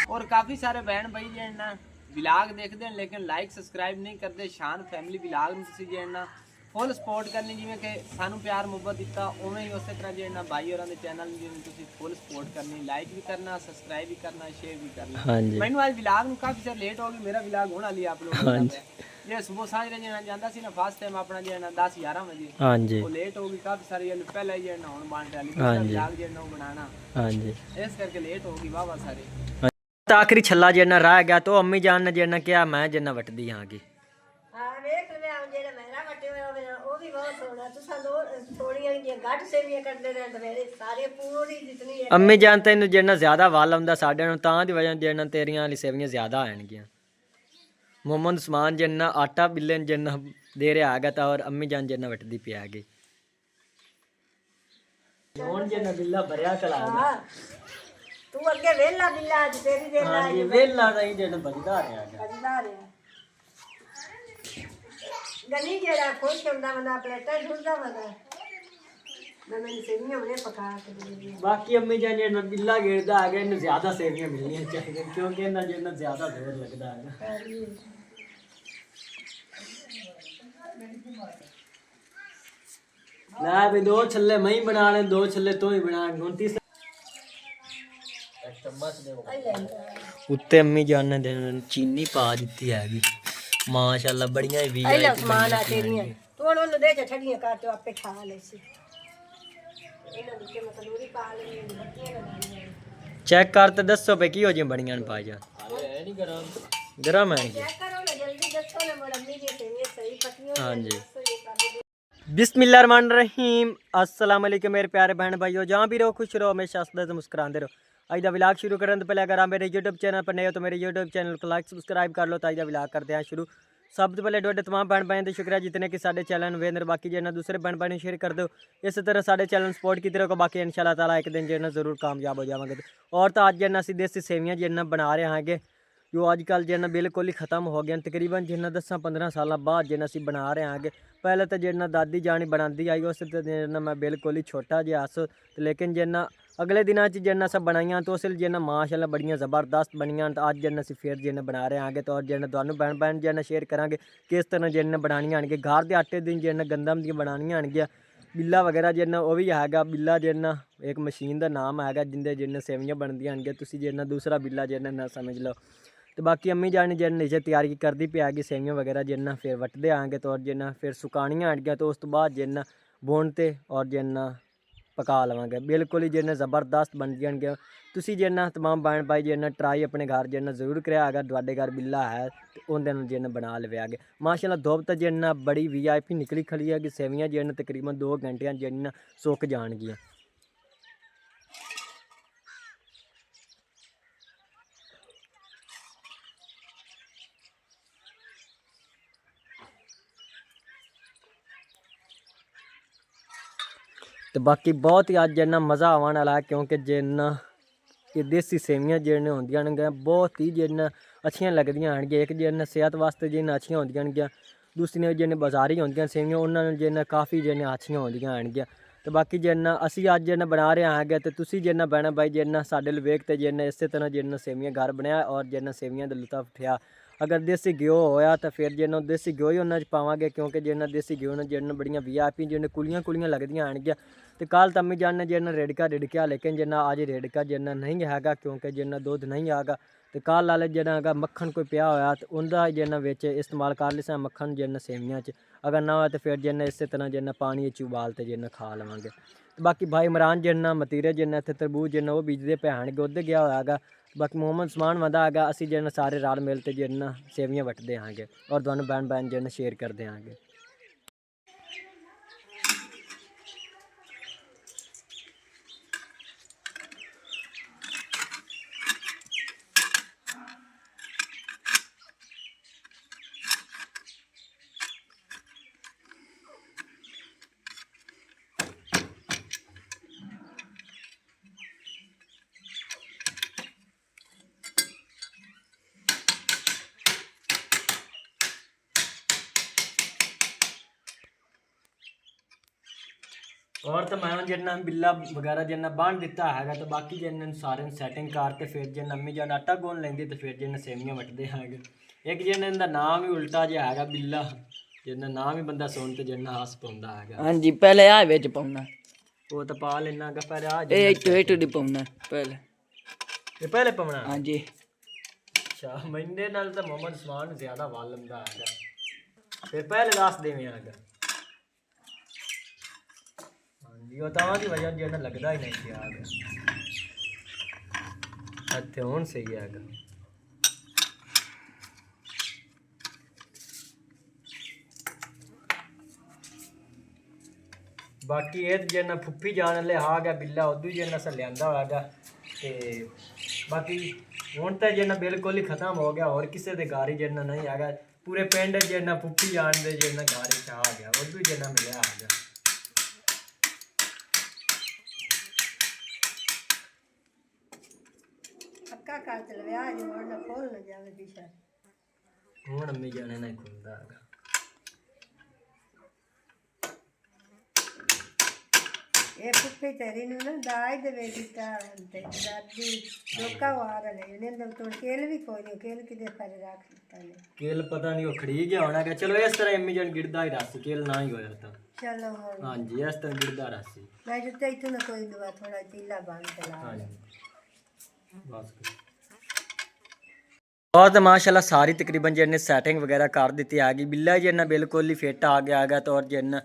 और काफ़ी सारे बहन भाई जो है ना विलाग देखते हैं लेकिन लाइक सब्सक्राइब नहीं करते। शान फैमिली विलाग में तुम जो है ना फुल सपोर्ट करनी, जिमें कि सानू प्यार मुहब्बत दिता उवें ही उस तरह जो है ना भाई और चैनल जिन्हें फुल सपोर्ट करनी, लाइक भी करना, सब्सक्राइब भी करना, शेयर भी करना। हाँ जी मैनू आज विलाग में काफ़ी सारे लेट हो गई, मेरा विलाग होने वाली अपलोड हाँ होता जी है। ये सुबह साँझ जाना जाता सी ना फर्स्ट टाइम अपना जो है ना 10-11 बजे हाँ जी वो लेट हो गई काफ़ी सारी। पहले जो है ना हूँ बन रही हाँ दूसरा जी विलाग जो है ना बनाना, हाँ जी। इस करके लेट हो गई वाह सारी। तो आखिरी छल्ला जिन्ना रह गया तो अम्मी जान ने जिन्ना क्या मैं जिन्ना वटदी हाँ की अम्मी जान तेन जिन्ना ज्यादा वाल आंदा साडे नूं तां दी वजह जिन्ना तेरियां वाली सेवियां ज्यादा आएणगियां। मोहम्मद उस्मान जिन्ना आटा बिल्ले जिन्ना दे रहा है था और अम्मी जान जिन्ना वटदी पिया गई ਹੁਣ ਜਿੰਨਾ ਬਿੱਲਾ ਭਰਿਆ ਚਲਾ ਗਿਆ ਤੂੰ ਅੱਗੇ ਵੇਲਾ ਬਿੱਲਾ ਅੱਜ ਤੇਰੀ ਦੇ ਲਾ ਹਾਂਜੀ ਵੇਲਾ ਨਹੀਂ ਜਿਹੜਾ ਵੱਜਦਾ ਰਿਹਾ ਵੱਜਦਾ ਰਿਹਾ ਗਲੀ ਜਿਹੜਾ ਖੁਸ਼ ਹੁੰਦਾ ਬੰਦਾ ਪਲੇਟਾਂ ਢੁੱਲਦਾ ਬੰਦਾ मैं सेवियां बड़े पका के दे। बाकी अम्मी जान जिन्ना बिल्ला गिरदा आ गया इन्हें ज्यादा सेवियां मिलनी चाहिए क्योंकि इन्ना जिन्ना ज्यादा जोर लगदा है। ना भी दो छल्ले मैं ही बना ले, दो छल्ले तो ही बना। उत्ते अम्मी जान ने चीनी पा दी हैगी माशाल्लाह बड़ियां भी आई समान आ तेरियां तू हुण ओनु दे छड़ियां कर ते आपे खा ले सी ਇਹਨਾਂ ਦੀ ਮਤਲੂਰੀ ਪਾ ਲਈ ਬੱਤੀਆਂ ਲਗਾਈਆਂ चेक कर तो दसो पे की हो जी बड़ियां ने पाई जा हाले है नहीं गरम गरम है चेक करो ना जल्दी दसो ना मम्मी जी सेवियां सही पकियां हाँ जी। दसो ये कर बिस्मिल्लाहिर्रहमानिर्रहीम अस्सलाम वालेकुम मेरे प्यारे बहन भाइयों, जहाँ भी रहो खुश रहो, हमेशा हंसते मुस्कुराते रहो। आज का विलाग शुरू करने तो पहले अगर आप मेरे यूट्यूब चैनल पर नए हो तो मेरे यूट्यूब चैनल को लाइक सब्सक्राइब कर लो। तो आज का विलाग करते हैं शुरू। सब तो पहले डोडे तमाम बहन भाई का शुक्रिया जितने कि साढ़े चैनल वेंदर बाकी जो है दूसरे बहन भाई शेयर कर दो। इस तरह साढ़े चैनल सपोर्ट की तरह को बाकी इंशाल्लाह ताला एक दिन जो है जरूर कामयाब हो जाएंगे। और तो आज जो है देसी सेवियां जो है बना रहे हैं जो अजकल जो है बिल्कुल ही ख़त्म हो गए तकरीबन जो है 10-15 साल बाद जो है बना रहे हैं। पहले तो जो दादी जानी बनाती आई उस मैं बिल्कुल ही छोटा जिहा अस लेकिन जो अगले दिनों जो सब बनाइया तो उस जो माशाल्लाह बड़ियां ज़बरदस्त बनिया। तो अज जो फिर जो बना रहे हैं तो और जो तुहानू बहन बहन जो शेयर करा किस तरह जो बनानिया आएंगे। घर के आटे दिन जो गंदम दी बनानिया आएंगियाँ। बिल्ला वगैरह जो वो भी है बिल्ला जो एक मशीन का नाम है जिंदे जो सेवियां बनदियां आएंगे तुसी जो दूसरा बिल्ला जो ना समझ लो। तो बाकी अम्मी जानी जो नीचे तैयारी करती पी आएगी सेवियां वगैरह जो फिर वटते आएंगे तो और जो फिर सुकानियाँ आएंगियाँ तो उस तो बाद जो बुनते और जो पका लवेंगे बिल्कुल ही जो ज़बरदस्त बन जाएंगे। तुसी जो तमाम बहन भाई जो ट्राई अपने घर जो जरूर कराया अगर तुहाडे घर बिल्ला है तो उन्हें जो बना लवे आगे। माशाल्लाह धुप तो जो बड़ी VIP निकली खड़ी है कि सेवियां जो तकरीबन 2 घंटे जो सुक जाएगियाँ। तो बाकी बहुत ही अज जिन्ना मज़ा आने वाला है क्योंकि जिन्ना ये देसी सेवियां जो होंदियां ने बहुत ही जिन्ना अच्छियां लगदियां हैं। एक जिन्ना सेहत वास्ते जिन्ना अच्छियां होंदियां ने दूसरी जिन्हें बाजारी होंदियां सेवियां उन्होंने जिन्ना काफ़ी जिन्ना अच्छियां होंदियां हैं। तो बाकी जिन्ना असी अज जिन्ना बना रहे हैं तो तुसी जिन्ना बहना भाई जिन्ना साडे वेख तो जिन्ना इस तरह जिन्ना सेवियां घर बनाया और जिन्ना सेवियां का लुत्फ उठाया। अगर देसी घ्यो होया तो फिर जिन्ना देसी घ्यो ही उन्होंने पावे क्योंकि जिन्ना देसी घ्यो ने जिन्ना बड़ियां VIP जिन्हें कुलियां कुलियां लगदियां हैं। तो कल तम्मी जान ने जिन्ना रेड़का रिड़किया लेकिन जिन्ना अज रेड़का जिन्ना नहीं है क्योंकि जिन्ना दुध नहीं आगा। तो कल वाले जिन्ना मक्खन कोई पिया होया तो उनका जिन्ना विच इस्तेमाल कर लिसा मक्खन जिन्ना सेवियां अगर ना हो तो फिर जिन्ना इस तरह जिन्ना पानी उबाल के जिन्ना खा लवेंगे। तो बाकी भाई इमरान जिन्ना मतीरे जिन्ना इतने तरबूज जिन्ना वो बीजते पे हैं उधर गया होगा। बाकी मोहम्मद उस्मान वंदा है असी जिन्ना सारे रल मिल के जिन्ना सेवियां वटते हैं और तुहानू बहन बहन जिन्ना शेयर करते हैं। ਔਰ ਤਾਂ ਮੈਂ ਜਿੰਨਾ ਬਿੱਲਾ ਵਗੈਰਾ ਜਿੰਨਾ ਬੰਨ ਦਿੱਤਾ ਹੈਗਾ ਤੇ ਬਾਕੀ ਜਿੰਨਾਂ ਸਾਰਿਆਂ ਨੂੰ ਸੈਟਿੰਗ ਕਰਕੇ ਫਿਰ ਜੇ ਅੰਮੀ ਜਾਨ ਆਟਾ ਗੁੰਨ ਲੈਂਦੀ ਤੇ ਫਿਰ ਜਿੰਨਾਂ ਸੇਵੀਆਂ ਵਟਦੇ ਹੈਗੇ। ਇੱਕ ਜਿੰਨਾਂ ਦਾ ਨਾਮ ਹੀ ਉਲਟਾ ਜਿਹਾ ਹੈਗਾ ਬਿੱਲਾ, ਜਿੰਨਾ ਨਾਮ ਹੀ ਬੰਦਾ ਸੁਣ ਤੇ ਜਿੰਨਾ ਹੱਸ ਪਾਉਂਦਾ ਹੈਗਾ। ਹਾਂਜੀ ਪਹਿਲੇ ਆ ਵਿੱਚ ਪਾਉਣਾ, ਉਹ ਤਾਂ ਪਾ ਲੈਣਾ ਹੈਗਾ ਪਰ ਆ ਇਹ ਇੱਟੂ ਦੀ ਪਾਉਣਾ ਪਹਿਲੇ। ਇਹ ਪਹਿਲੇ ਪਾਉਣਾ? ਹਾਂਜੀ। ਅੱਛਾ ਮੈਨੇ ਨਾਲ ਤਾਂ ਮੁਹੰਮਦ ਉਸਮਾਨ ਨੂੰ ਜ਼ਿਆਦਾ ਵਾਲ ਲੰਦਾ ਹੈਗਾ, ਫਿਰ ਪਹਿਲੇ ਦੱਸ ਦੇਵੇਂ ਹੈਗਾ। ਹਾਂਜੀ ਉਹ ਤਾਂ ਦੀ ਵਜ੍ਹਾ ਜਿਹੜਾ ਲੱਗਦਾ ਹੀ ਨਹੀਂ ਸੀ ਹੈਗਾ। ਇੱਥੇ ਹੁਣ ਸਹੀ ਹੈਗਾ। ਬਾਕੀ ਇਹ ਜਿੰਨਾ ਫੁੱਫੀ ਜਾਣ ਵਾਲੇ ਆ ਗਿਆ ਬਿੱਲਾ ਉਦੋਂ ਹੀ ਜਿੰਨਾ ਲਿਆਂਦਾ ਹੋਇਆਗਾ ਤੇ ਬਾਕੀ ਹੁਣ ਤਾਂ ਜਿੰਨਾ ਬਿਲਕੁਲ ਹੀ ਖਤਮ ਹੋ ਗਿਆ, ਹੋਰ ਕਿਸੇ ਦੇ ਘਰ ਹੀ ਜਿੰਨਾ ਨਹੀਂ ਹੈਗਾ। ਪੂਰੇ ਪਿੰਡ ਜਿੰਨਾ ਫੁੱਫੀ ਜਾਣ ਦੇ ਜਿੰਨਾ ਘਰ ਚ ਆ ਗਿਆ ਉਦੋਂ ਹੀ ਜਿੰਨਾ ਮਿਲਿਆ ਹੈਗਾ। ਪੱਕਾ ਕਰ ਤੇ ਵਿਆਹ ਜੀ ਹੁਣ ਨਾ ਖੋਲ ਨਾ ਜਾਵੇ ਪਿਛਾ। ਹੁਣ ਅੰਮੀ ਜਾਣੇ ਨਹੀਂ ਖੁੱਲਦਾ ਹੈਗਾ। ਇਹ ਫੁੱਫੀ ਤੇਰੀ ਨੂੰ ਨਾ ਦਾਜ ਦੇ ਦਿੱਤਾ ਤੇ ਦਾਦੀ ਲੋਕਾਂ ਵਾਰ ਲੈ ਇਹਨੇ ਅੰਦਰ ਤੋਂ ਕੇਲ ਵੀ ਕੋਈ ਨਹੀਂ, ਕੇਲ ਕਿਦੇ ਪਰ ਰੱਖ ਦਿੱਤਾ ਨੇ। ਕੇਲ ਪਤਾ ਨਹੀਂ ਉਹ ਖੜੀ ਗਿਆ ਹੋਣਾ ਕਿ ਚਲੋ ਇਸ ਤਰ੍ਹਾਂ ਅੰਮੀ ਜਾਨ ਗਿਰਦਾ ਹੀ ਰਸ ਕੇਲ ਨਾ ਹੀ ਹੋਇਆ ਤਾਂ। ਚਲੋ ਹੁਣ ਹਾਂਜੀ ਇਸ ਤਰ੍ਹਾਂ ਗਿਰਦਾ ਰਸ ਸੀ। ਮੈਂ ਜਿੱਤੇ ਇਥੋਂ ਨਾ ਕੋਈ ਦੁਆ ਥੋੜਾ ਤੀਲਾ ਬੰਨ ਤੇ ਲਾ। ਹਾਂਜੀ ਬਸ और तो माशाल्लाह सारी तकरीबन जिन्हें सैटिंग वगैरह कर दी आ गई। बिल्ला जिन्ना बिल्कुल ही फिट आ गया तो और जिन्ना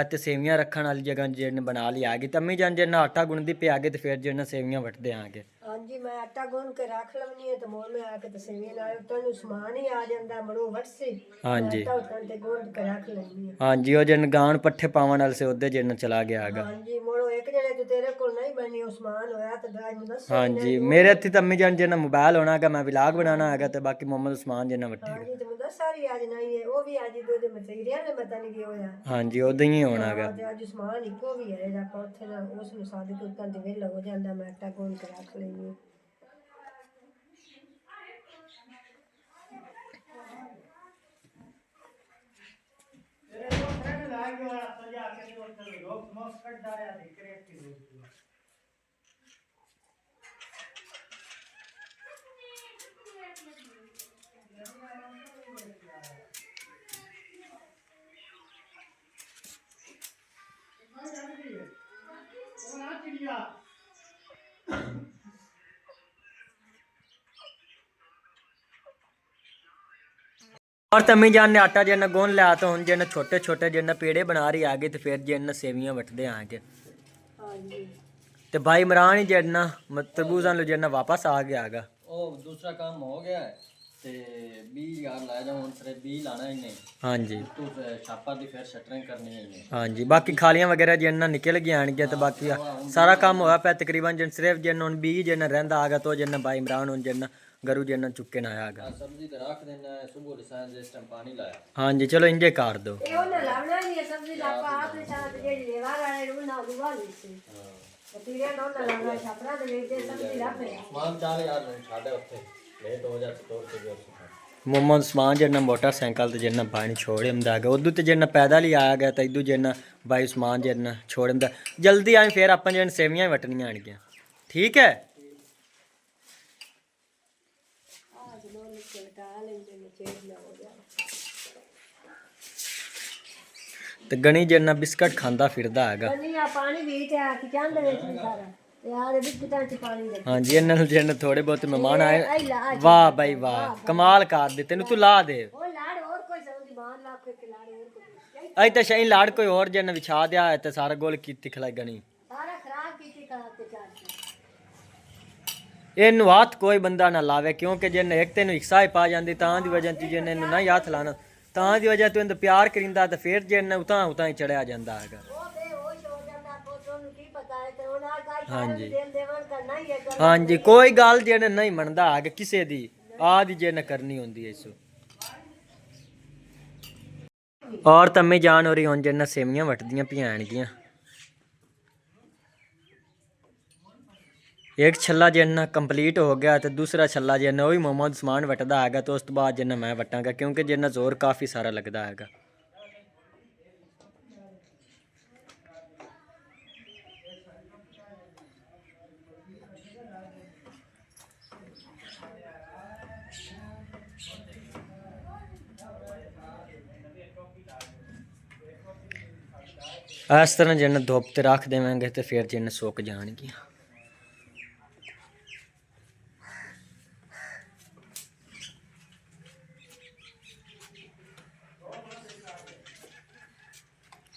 ते सेवियां रखने वाली जगह जिन्हें बना ली आ गई। तम्मी जान जिन्ना आटा गुनदी पे आ गए तो फिर जिन्ना सेवियां वटदे आ गए। हाँ जी मैं आटा गुन के रख लवनी है तो मोल में आके तो सेवियां नाल तनु समान ही आ जांदा मड़ो वटसी। हाँ जी आटा उठन ते गुन के रख लवनी है। हाँ जी वो जिन गान पट्ठे पावन वाले से उधर जिन्ना चला गया आगा। हाँ जी मोड़ो एक जने तो तेरे को नहीं बनी उस्मान होया तो गाज में दस। हाँ जी मेरे हत्थी तम्मी जान जिन्ना मोबाइल होना है मैं व्लॉग बनाना है तो बाकी मोहम्मद उस्मान जिन्ना वट्टे। हाँ जी तो दस सारी आज नहीं है वो भी आज दो दे मटेरियल ने पता नहीं क्या होया। हाँ जी उधर ही होना है। ਤੇ ਅੱਜ ਸਮਾਨ ਇੱਕੋ ਵੀ ਹੈ ਜਾਂ ਉੱਥੇ ਦਾ ਉਸ ਨੂੰ ਸਾਡੇ ਤੋਂ ਤਾਂ ਦੇ ਵੇਲਾ ਹੋ ਜਾਂਦਾ ਮੈਂ ਆਟਾ ਗੁੰਨ ਕੇ ਰੱਖ ਲੈਂਦੀ। और तम्मी जान ने आटा जिन्ना गुन लिया तो हम जिन्ना छोटे छोटे जिन्ना पेड़े बना रही आ गए तो फिर जिन्ना सेवियां वटदे आ गए। हाँ जी ते भाई इमरान ही जिन्ना तरबूजा लो जिन्ना वापस आ गया आगा। ਉਹ ਦੂਸਰਾ ਕੰਮ ਹੋ ਗਿਆ ਹੈ ਤੇ 20000 ਲਾਇਆ ਜਾ ਹੁਣ ਸਿਰੇ 20 ਲਾਣਾ ਇਹਨੇ। हाँ जी ਤੂੰ ਛਾਪਾ ਦੀ ਫਿਰ ਸ਼ਟਰਿੰਗ ਕਰਨੀ ਹੈ ਇਹਨੇ। हाँ जी बाकी खालियां वगैरह जिन्ना निकल गई आन गया तो बाकी सारा काम होया पे तकरीबन जिन सिर्फ जिन्ना 20 जिन्ना रहंदा आगा तो जिन्ना भाई इमरान हुन जिन्ना गरू जिन्ना चुके ना आगा। ਆਹ ਸਬਜ਼ੀ ਤੇ ਰੱਖ ਦੇਣਾ ਹੈ ਸੁਬਹ ਰਸਾਇਣ ਜਿਸ ਟਾਈਮ ਪਾਣੀ ਲਾਇਆ। हाँ जी चलो इंजे कर दो। ਇਹ ਉਹਨਾਂ ਲਾਉਣਾ ਨਹੀਂ ਸਬਜ਼ੀ ਦਾ ਆਪ ਦੇ ਸਾਥ ਜਿਹੜੀ ਲੇਵਾ ਵਾਲੇ ਨੂੰ ਨਾ ਦੁਆ ਲਈ ਸੀ। ਤੇ ਤੀਰੇ ਨੂੰ ਨਾ ਲਾਉਣਾ ਛਾਪਰਾ ਦੇ ਵਿੱਚ ਸਬਜ਼ੀ ਲਾ ਪਿਆ। ਸਮਾਨ 4000 ਛਾੜੇ ਉੱਥੇ ਲੇਟ ਹੋ ਜਾ ਸਟੋਰ ਤੇ ਜੋ मोहम्मद उस्मान जिन्ना मोटरसाइकिल ते जिन्ना भाई छोड़े हमदा आगा उदू ते जिन्ना पैदल ही आया गया तो इदू जिन्ना भाई उस्मान जिन्ना छोड़े हमदा जल्दी आए फिर अपन जिन सेवियां वटनियां आन गया। ठीक है ਤੇ ਗਣੀ ਜਿੰਨਾ ਬਿਸਕਟ ਖਾਂਦਾ ਫਿਰਦਾ ਹੈਗਾ। ਕੰਨੀਆ ਪਾਣੀ ਵੀ ਤੇ ਆ ਕਿ ਚੰਦ ਵਿੱਚ ਵੀ ਸਾਰਾ ਤੇ ਆ ਦੇ ਬਿਸਕਟਾਂ ਚ ਪਾਣੀ ਦੇ। ਹਾਂਜੀ ਇਹਨਾਂ ਨੂੰ ਜਿੰਨ ਥੋੜੇ ਬਹੁਤ ਮਹਿਮਾਨ ਆਏ ਵਾਹ ਬਾਈ ਵਾਹ ਕਮਾਲ ਕਰ ਦੇ ਤੈਨੂੰ ਤੂੰ ਲਾ ਦੇ। ਉਹ ਲਾੜ ਹੋਰ ਕੋਈ ਸਮਝੀ ਮਾਨ ਲਾ ਕੇ ਲਾੜ ਹੋਰ ਕੋਈ ਅਈ ਤਾਂ ਸ਼ਈ ਲਾੜ ਕੋਈ ਹੋਰ ਜਿੰਨ ਵਿਛਾ ਦਿਆ ਹੈ ਤੇ ਸਾਰਾ ਗੋਲ ਕੀਤੀ ਖਲਾਈ ਗਣੀ ਸਾਰਾ ਖਰਾਬ ਕੀਤੀ ਖਰਾਬ ਤੇ ਚਾਰ ਇਹਨੂੰ ਹੱਥ ਕੋਈ ਬੰਦਾ ਨਾ ਲਾਵੇ ਕਿਉਂਕਿ ਜਿੰਨ ਇੱਕ ਤੈਨੂੰ ਇਕਸਾ ਹੀ ਪਾ ਜਾਂਦੀ ਤਾਂ ਦੀ ਵਜ੍ਹਾ ਤੇ ਜਿੰਨ ਇਹਨੂੰ ਨਾ ਹੱਥ ਲਾਣਾ ਤਾਂ ਦੀ ਵਜ੍ਹਾ ਤੂੰ ਇਹਨੂੰ ਪਿਆਰ ਕਰਿੰਦਾ ਤੇ ਫਿਰ ਜਿੰਨ ਉਤਾਂ ਹੀ ਚੜਿਆ ਜਾਂਦਾ ਹੈਗਾ। ਉਹ ਬੇਹੋਸ਼ ਹੋ ਜਾਂਦਾ ਪੁੱਤ ਨੂੰ ਕੀ ਪਤਾ ਹੈ ਤੇ ਉਹਨਾਂ ਦਾ ਹਾਂਜੀ ਦਿਲ ਦੇਵਨ ਕਰਨਾ ਹੀ ਹੈ। ਹਾਂਜੀ ਕੋਈ ਗੱਲ ਜਿੰਨ ਨਹੀਂ ਮੰਨਦਾ ਹੈਗਾ ਕਿਸੇ ਦੀ ਆਦੀ ਜਿੰਨ ਕਰਨੀ ਹੁੰਦੀ ਹੈ ਇਸੋ। और तम्मी जान हो रही हूँ जिन्ना सेवियां वटदियां पियानगियां एक छल्ला जिन्ना कंप्लीट हो गया तो दूसरा छल्ला जिन्ना वही मोहम्मद उस्मान वटदा हैगा तो उस तो बाद जिन्ना मैं वटांगा क्योंकि जिन्ना जोर काफ़ी सारा लगता हैगा। ਇਸ ਤਰ੍ਹਾਂ ਜਿੰਨ ਧੁੱਪ ਤੇ ਰੱਖ ਦੇਵਾਂਗੇ ਤੇ ਫਿਰ ਜਿੰਨ ਸੁੱਕ ਜਾਣਗੀਆਂ।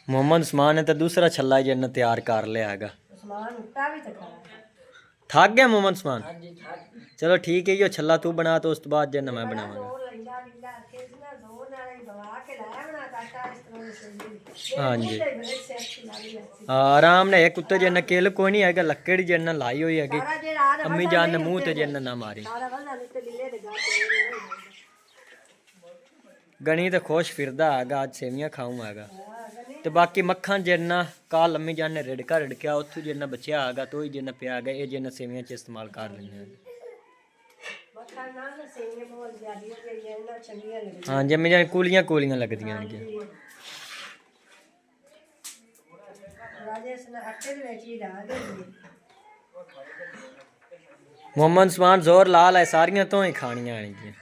मोहम्मद उस्मान ने तो दूसरा छल्ला जिन्न तैयार कर लिया हैगा। ਸਮਾਨ ਉੱਤਾ ਵੀ ਤਾਂ ਖਾ थक गया मोहम्मद उस्मान? चलो ठीक है, यो छल्ला तू बना तो उस तो बाद जिन्न मैं बनावांगा। हाँ जी, हाँ आराम ने एक उत्ते जिन्न किल कोई नहीं हैगा, लकड़ी जिन्न लाई हुई हैगी। अम्मी जान ने मुंह ते जिन्न ना मारी। गणी तो खुश फिरदा हैगा, आज सेवियां खाऊं हैगा। ਤੇ ਬਾਕੀ ਮੱਖਣ ਜਿੰਨਾ ਕੱਲ ਅੰਮੀ ਜਾਨ ਨੇ ਰਿੜਕਿਆ ਉੱਥੋਂ ਜਿੰਨਾ ਬਚਿਆ ਹੈਗਾ ਤੋਂ ਹੀ ਜਿੰਨਾ ਪਿਆ ਹੈਗਾ ਇਹ ਜਿੰਨਾ ਸੇਵੀਆਂ 'ਚ ਇਸਤੇਮਾਲ ਕਰ ਲੈਂਦੇ ਹਾਂ। ਹਾਂ ਅੰਮੀ ਜਾਨ ਕੂਲੀਆਂ ਲੱਗਦੀਆਂ ਨੇ। ਮੁਹੰਮਦ ਉਸਮਾਨ ਜ਼ੋਰ ਲਾ ਲੈ, ਸਾਰੀਆਂ ਤੋਂ ਹੀ ਖਾਣੀਆਂ ਆਣਗੀਆਂ।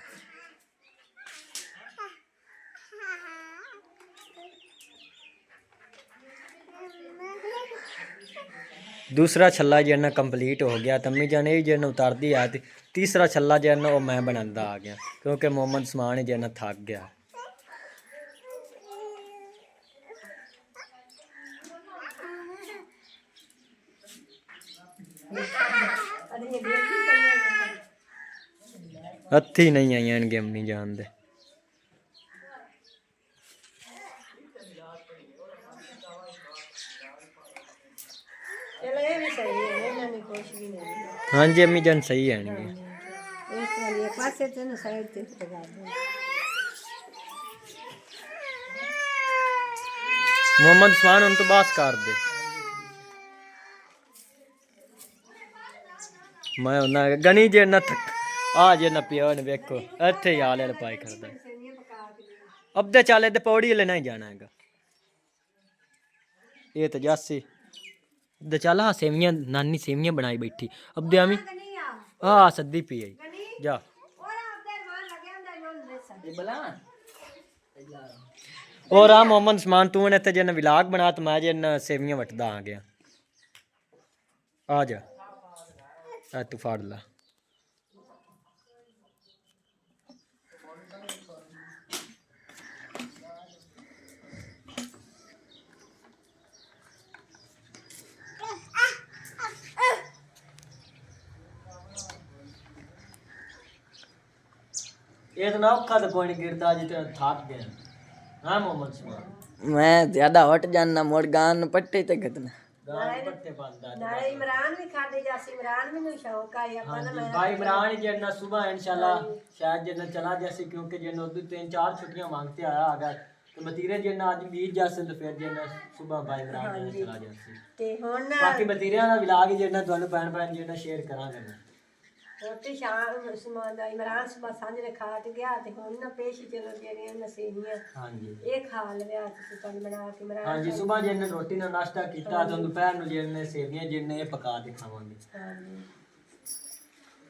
दूसरा छल्ला जो कंप्लीट हो गया, तम्मी जान ये जो उतार दी है। तीसरा छल्ला जो वो मैं बनाता आ गया क्योंकि मोहम्मद उस्मान जो थक गया। हथी नहीं आई अम्मी जान दे। हाँ जी अम्मी जान सही है। मोहम्मद उस्मान उन तो बास कर दे। मैं उन्हें गनी जे न थक आ जे न पियो ने वेखो इत्थे ही आले पाई करदा। अब दे चाले ते पौड़ी ले नहीं जाना हैगा। ये तो जासी दे चला सेवियां नानी सेवियां बनाई बैठी। अब दे आमी हाँ सद्दी पी आई जा। और आ मोहम्मद उस्मान तू ने ते जन विलाग बना तो मैं जन सेवियां वटदा आ गया। आ जा तू फाड़ ला। ये तो ना औखा तो कोई नहीं गिरदा जी तो थक गया। हाँ मोहम्मद उस्मान मैं ज्यादा हट जाना मोड़ गान पट्टे ते गतना गाल पट्टे पांदा नाले इमरान भी खाते जासी। इमरान भी नहीं शौक है या हाँ जी भाई इमरान जन्ना सुबह इंशाल्लाह शायद जन्ना चला जैसे क्योंकि जन्ना उधर 3-4 छुट्टियां मांगते आया अगर तो मतीरे जन्ना आज बीत जासे तो फिर जन्ना सुबह भाई इमरान चला जासी। ते हुन बाकी मतीरियां दा विलाग जन्ना ਤੁਹਾਨੂੰ ਭੈਣ ਭੈਣ ਜन्ना शेयर ਕਰਾਂਗੇ मैं। रोटी शाम उस्मान दा इमरान सुबह सांझे खा के गया ते हुन ना पेश चलो जेड़ियां नसेहियां हाँ जी ये खा लवे तुसी तन बना के इमरान। हाँ जी सुबह जन्ना रोटी ना नाश्ता कीता तो दोपहर ਨੂੰ जन्ने सेवियां जन्ने पका के खावांगे। हाँ जी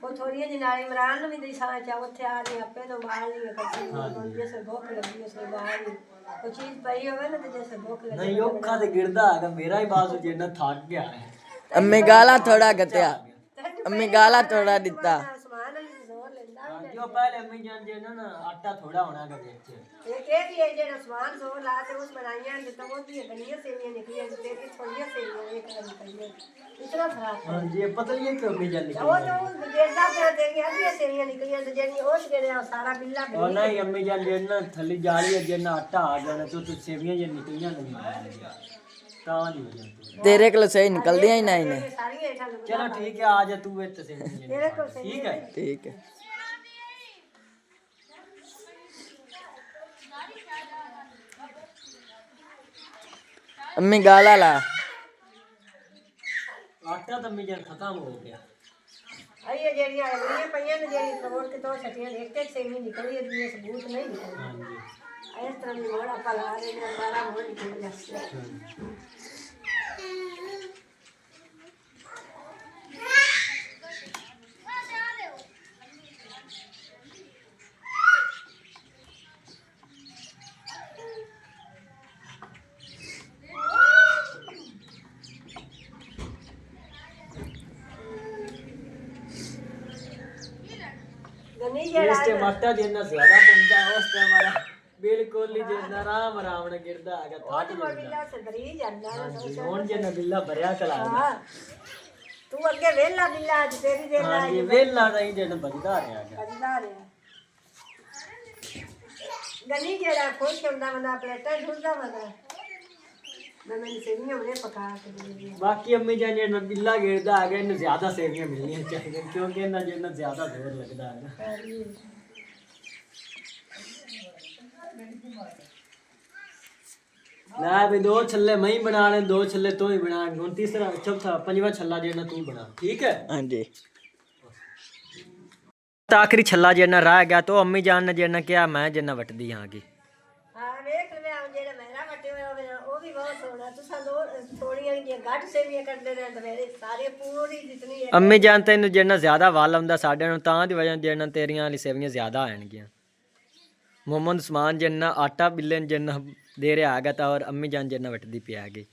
वो थोड़ी जी नाले इमरान भी दी सां चा उथे आ रही आपे तो बाहर नहीं करती हुन जैसे भूख लगी है सो बाहर कोई चीज पई होवे ना तो जैसे भूख लगी नहीं औखा ते गिरदा हैगा मेरा ही बाजू जन्ना थक गया है। अम्मी गाला थोड़ा गत्या अम्मी गाला थोड़ा दिता। सामान वाली जोर लेंदा जो पहले अम्मी जान जे ना आटा थोड़ा होना का बेच ये के भी है जेड़ा सामान जोर ला के उस बनाइयां तो वो भी बनिया सेवियां निकली हैं तेरी थोड़ी सेवियां एक निकली इतना फर्क है। हाँ जी पता ही है कि अम्मी जान वो तो जेड़ा पे तेरी आधी सेवियां निकली हैं तो जेनी ओस के सारा बिल्ला और नहीं अम्मी जान जे ना थली जाली है जे ना आटा आ जाना तो सेवियां जे निकलियां नहीं ता नहीं हो जाती तेरे को सही निकल दिया ही नहीं ने। सारी ऐठा चलो ठीक है आ जा तू इत्ते सेवियां ठीक है। ठीक है अम्मी गाला ला आटा तो अम्मी जान खत्म हो गया। ये जेड़ी अगली पईयां ने जेड़ी तोड़ के तो छटियां एक एक सेवी निकली है ये सबूत नहीं निकली। हाँ जी इस तरह की मोड़ा पला रहे ने सारा मोड़ निकल जाता। ਇਸ ਤੇ ਮਾਟਾ ਜਿੰਨਾ ਜ਼ਿਆਦਾ ਪੰਦਾ ਉਸ ਤੇ ਹਮਾਰਾ ਬਿਲਕੁਲ ਹੀ ਜਿੰਨਾ ਆਰਾਮ ਨਾਲ ਗਿਰਦਾ ਹੈਗਾ ਥੱਕ ਬਿੱਲਾ ਸਦਰੀ ਜਾਂਦਾ ਹਾਂਜੀ ਹੁਣ ਜਿੰਨਾ ਬਿੱਲਾ ਭਰਿਆ ਚਲਾ ਹਾਂ ਤੂੰ ਅੱਗੇ ਵੇਲਾ ਬਿੱਲਾ ਅੱਜ ਤੇਰੀ ਦੇ ਨਾਲ ਹਾਂਜੀ ਵੇਲਾ ਨਹੀਂ ਜਿੰਨਾ ਵੱਜਦਾ ਰਿਹਾ ਹੈਗਾ ਵੱਜਦਾ ਰਿਹਾ ਗਲੀ ਜਿਹੜਾ ਖੁਸ਼ ਹੁੰਦਾ ਬੰਦਾ ਪਲੇਟਾਂ ਢੁੱਲਦਾ ਬੰਦਾ ਮੈਨੂੰ ਸੇਵੀਆਂ ਉਹਨੇ ਪਕਾ ਕੇ ਦੇ ਬਾਕੀ ਅੰਮੀ ਜਾਨ ਜਿਹੜਾ ਬਿੱਲਾ ਗਿਰਦਾ ਹੈਗਾ ਇਹਨੂੰ ਜ਼ਿਆਦਾ ਸੇਵੀਆਂ ਮਿਲਣੀਆਂ ਚਾਹੀਦੀਆਂ ਕਿਉਂਕਿ ਇਹਨਾਂ ਜਿੰਨਾ ਜ਼ਿਆਦਾ ਜ਼ੋਰ ਲੱਗਦਾ ਹੈਗਾ ਲੈ ਵੀ 2 ਛੱਲੇ ਮੈਂ ਹੀ ਬਣਾ ਲੈ 2 ਛੱਲੇ ਤੂੰ ਹੀ ਬਣਾ ਹੁਣ ਤੀਸਰਾ ਚੌਥਾ ਪੰਜਵਾਂ ਛੱਲਾ ਜਿਹੜਾ ਤੂੰ ਬਣਾ ਠੀਕ ਹੈ ਹਾਂਜੀ ਤਾਂ ਆਖਰੀ ਛੱਲਾ ਜਿਹੜਾ ਰਹਿ ਗਿਆ ਤੋ ਅੰਮੀ ਜਾਨ ਨੇ ਜਿਹੜਾ ਕਿਹਾ ਮੈਂ ਜਿੰਨਾ ਵਟਦੀ ਆਂਗੀ ਹਾਂ ਵੇਖ ਲੈ ਜਿਹੜਾ ਮੇਰਾ ਵੱਟੇ ਹੋਇਆ ਹੋਵੇ ਉਹ ਵੀ ਬਹੁਤ ਸੋਹਣਾ ਤੁਸੀਂ ਥੋੜੀਆਂ ਜਿਹੀਆਂ ਗੱਡ ਸੇਵੀਆਂ ਕਰਦੇ ਰਹੇ ਤਾਂ ਮੇਰੇ ਸਾਰੇ ਪੂਰੀ ਜਿਤਨੀ ਹੈ ਅੰਮੀ ਜਾਨ ਤੈਨੂੰ ਜਿਹੜਾ ਜ਼ਿਆਦਾ ਵਾਲ ਆਉਂਦਾ ਸਾਡੇ ਨੂੰ ਤਾਂ ਦੀ ਵਜ੍ਹਾ ਜਿਹੜਾ ਤੇਰੀਆਂ ਵਾਲੀ ਸੇਵੀਆਂ ਜ਼ਿਆਦਾ ਆਣਗੀਆਂ ਮੁਹੰਮਦ ਉਸਮਾਨ ਜਿੰਨਾ ਆਟਾ ਬਿੱਲੇ ਜਿੰਨਾ ਦੇ ਰਿਹਾ ਹੈਗਾ ਤਾਂ ਔਰ ਅੰਮੀ ਜਾਨ ਜਿੰਨਾ ਵਟਦੀ ਪਿਆ ਹੈਗੀ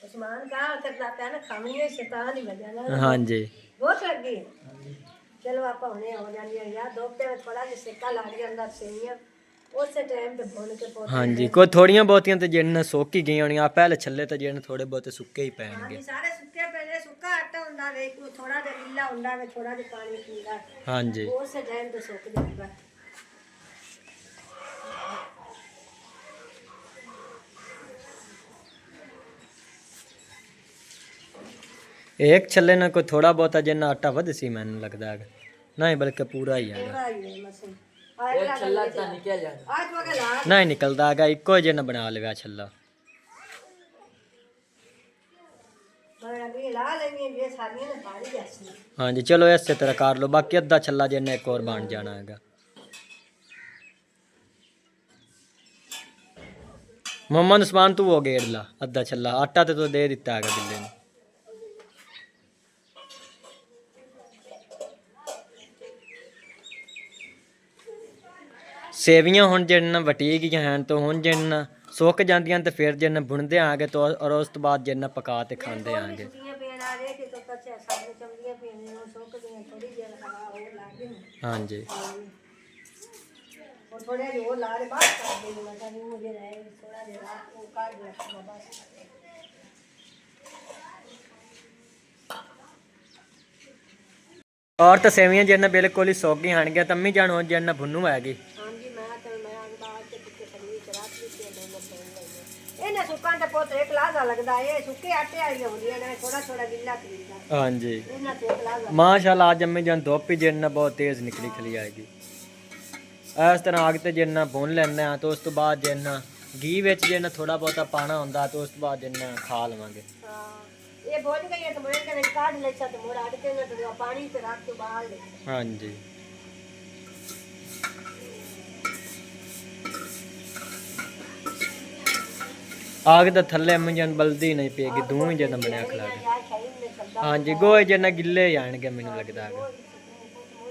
ਉਸਮਾਨ ਕਹਾ ਕਰਦਾ ਪਿਆ ਨਾ ਖਾਣੀ ਹੈ ਸ਼ੈਤਾਨ ਦੀ ਵਜ੍ਹਾ ਨਾਲ ਹਾਂਜੀ ਬਹੁਤ ਲੱਗੀ ਚਲੋ ਆਪਾਂ ਹੁਣੇ ਹੋ ਜਾਂਦੀਆਂ ਯਾਰ ਦੋਪਤੇ ਵਿੱਚ ਥੋੜਾ ਜਿਹਾ ਸੇਕਾ ਲੱਗ ਜਾਂਦਾ ਸੇਵੀਆਂ ਉਸੇ ਟਾਈਮ ਤੇ ਭੁੰਨ ਕੇ ਪੋਤੇ ਹਾਂਜੀ ਕੋਈ ਥੋੜੀਆਂ ਬਹੁਤੀਆਂ ਤੇ ਜਿਹੜੀਆਂ ਸੁੱਕ ਹੀ ਗਈਆਂ ਹੋਣੀਆਂ ਪਹਿਲੇ ਛੱਲੇ ਤੇ ਜਿਹੜੇ ਥੋੜੇ ਬਹੁਤੇ ਸੁੱਕੇ ਹੀ ਪੈਣਗੇ ਹਾਂਜੀ ਸਾਰੇ ਸੁੱਕੇ ਪੈਣੇ ਸੁੱਕਾ ਆਟਾ ਹੁੰਦਾ ਵੇ ਕੋਈ ਥੋੜਾ ਜਿਹਾ ਗਿੱਲਾ ਹੁੰਦਾ ਵੇ ਥੋੜਾ ਜਿਹਾ ਪਾਣੀ ਪੀਂਦਾ ਹਾਂਜੀ ਉਸੇ ਟਾਈਮ ਤੇ ਸੁੱਕ ਜਾਂਦਾ ਇੱਕ ਛੱਲੇ ਨਾਲ ਕੋਈ ਥੋੜਾ ਬਹੁਤਾ ਜਿੰਨਾ ਆਟਾ ਵੱਧ ਸੀ ਮੈਨੂੰ ਲੱਗਦਾ ਹੈਗਾ ਨਹੀਂ ਬਲਕਿ ਪੂਰਾ ਹੀ ਹੈਗਾ ਪੂਰਾ ਹੀ ਹੈ ਮਸਲ ਆਇਆ ਛੱਲਾ ਤਾਂ ਨਿਕਲ ਜਾਂਦਾ ਅੱਜ ਵਗਾ ਲਾ ਨਹੀਂ ਨਿਕਲਦਾ ਹੈਗਾ ਇੱਕੋ ਜਿਹਾ ਬਣਾ ਲਗਾ ਛੱਲਾ ਮੈਂ ਅਗਲੀ ਲਾ ਲੈਣੀ ਜੇ ਸਾਰੀਆਂ ਨੇ ਪਾਣੀ ਜੈਸੀ ਹਾਂਜੀ ਚਲੋ ਇਸੇ ਤਰ੍ਹਾਂ ਕਰ ਲਓ ਬਾਕੀ ਅੱਧਾ ਛੱਲਾ ਜਿੰਨਾ ਇੱਕ ਹੋਰ ਬਣ ਜਾਣਾ ਹੈਗਾ ਮੁਹੰਮਦ ਉਸਮਾਨ ਤੂੰ ਉਹ ਗੇੜ ਲਾ ਅੱਧਾ ਛੱਲਾ ਆਟਾ ਤੇ ਤੂੰ ਦੇ ਦਿੱਤਾ ਹੈਗਾ ਬਿੱਲੇ ਨੂੰ ਸੇਵੀਆਂ ਹੁਣ ਜਿੰਨਾ ਵਟੀ ਗਈਆਂ ਹਨ ਤਾਂ ਹੁਣ ਜਿੰਨਾ ਸੁੱਕ ਜਾਂਦੀਆਂ ਤੇ ਫਿਰ ਜਿੰਨਾ ਬੁਣਦੇ ਆਂਗੇ ਤਾਂ ਔਰ ਉਸ ਤੋਂ ਬਾਅਦ ਜਿੰਨਾ ਪਕਾ ਤੇ ਖਾਂਦੇ ਆਂਗੇ ਛੁੱਟੀਆਂ ਪੈਣ ਆ ਰਹੇ ਕਿ ਤੋਂ ਕੱਚੇ ਸਾਡੇ ਚੰਗੀਆਂ ਪੀਣੇ ਨੂੰ ਸੁੱਕਦੀਆਂ ਥੋੜੀ ਜਿਹੀ ਹਵਾ ਹੋਰ ਲੱਗ ਗਈ ਹਾਂਜੀ और थोड़े जो ला रहे बात कर देंगे मतलब नहीं मुझे रहे थोड़ा देर वो काट दिया बस और तो सेवियां जिन्ना बिल्कुल ही सुक गई हन गया तम्मी जान हो जिन्ना भुन्नू हैगी हाँ जी मैं आगे बाहर से कुछ खरीद के रात ली थी दोनों पहन ये ना सुक्का तो पोत एक लाजा लगदा है सुक्के आटे वाली होंदी है ना थोड़ा थोड़ा गिल्ला खरीददा हाँ जी इना तो एक लाजा माशाल्लाह आज अम्मी जान धुप ही जिन्ना बहुत तेज निकली खली आएगी इस तरह आग ते जिन्ना भुन लेना तो उस तो बाद जिन्ना घी विच जिन्ना थोड़ा बहुता पाना हुंदा तो उस तो बाद जिन्ना खा लवांगे हां ये भून गई है तो मोड़ के काट ले तो मोड़ आड़ के ना तो पानी से रख के बाहर ले हाँ जी आग दा थल्ले अम्मी जान बल्दी नहीं पेगी दूं ही जिन्ना बनया खला यार सही में चलदा हाँ जी गोए जिन्ना गिल्ले जाणगे मैनू लगदा है मोड़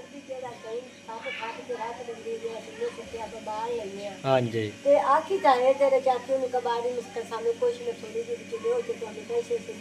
भी जेड़ा सही खाके के रात लंदी है सुनो सुक्के आप बाहर ही है हाँ जी ਤੇ ਆਖੀ ਤਾਂ ਇਹ ਤੇਰੇ ਚਾਚੂ ਨੂੰ ਕਬਾੜੀ ਮੁਸਕਰ ਸਾਨੂੰ ਕੁਛ ਨਾ ਥੋੜੀ ਜਿਹੀ ਵਿੱਚ ਦਿਓ ਕਿ ਤੁਹਾਨੂੰ ਪੈਸੇ ਸੇ